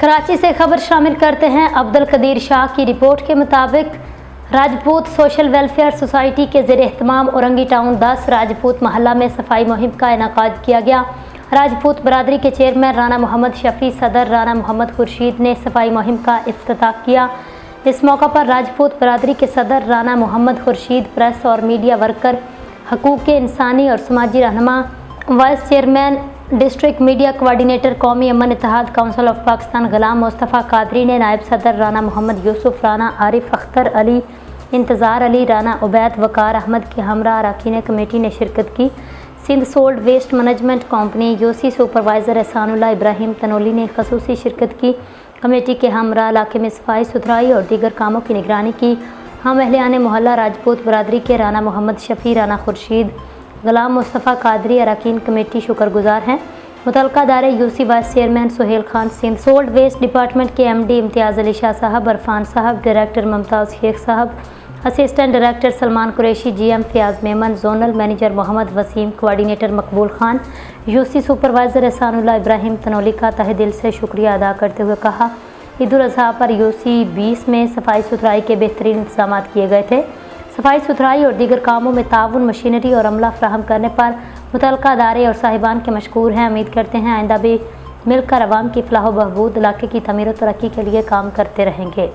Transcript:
कराची से खबर शामिल करते हैं। अब्दुल कदीर शाह की रिपोर्ट के मुताबिक राजपूत सोशल वेलफेयर सोसाइटी के ज़ेर एहतमाम औरंगी टाउन 10 राजपूत महल्ला में सफाई मुहिम का इनेकाद किया गया। राजपूत बरादरी के चेयरमैन राना मोहम्मद शफी, सदर राना मोहम्मद खुर्शीद ने सफाई मुहिम का इफ्तिताह किया। इस मौका पर राजपूत बरादरी के सदर राना मोहम्मद खुर्शीद, प्रेस और मीडिया वर्कर, हकूक़ इंसानी और समाजी रहनुमा, vice chairman, district media coordinator, कौमी अमन इत्तेहाद काउंसिल ऑफ पाकिस्तान गुलाम मुस्तफ़ा कादरी ने, नायब सदर राना मोहम्मद यूसुफ, राना आरिफ अख्तर अली, इंतज़ार अली, राना उबैद, वकार अहमद के हमरा अरकान कमेटी ने शिरकत की। Sindh solid waste management company UC supervisor Ehsanullah Ibrahim Tanoli ने खसूसी शिरकत की। कमेटी के हमरा इलाके में सफाई सुथराई और दीगर कामों की निगरानी की। हम अहलियान मोहल्ला राजपूत बरादरी के राना मोहम्मद शफी, राना खुर्शीद, गुलाम मुस्तफ़ा कादरी अरकान कमेटी शुक्रगुजार हैं। मुतलका दायरे UC vice chairman Suhail Khan, Sindh solid waste department के MD Imtiaz Ali Shah sahab, Irfan sahab, director Mumtaz Shaikh sahab, assistant director Salman Qureshi, GM Fayaz Memon, zonal manager Mohammad Waseem, coordinator Maqbool Khan, UC supervisor Ehsanullah Ibrahim Tanoli का तहे दिल से शुक्रिया अदा करते हुए कहा, ईद उल अज़हा पर यूसी 20 में सफाई सुथराई के बेहतरीन इंतजाम किए गए थे। सफाई सुथराई और दीगर कामों में ताउन, मशीनरी और अमला फराहम करने पर मुतलका अदारे और साहिबान के मशकूर हैं। उम्मीद करते हैं आइंदा भी मिलकर अवाम की फलाह व बहबूद, इलाके की तमीर और तरक्की के लिए काम करते रहेंगे।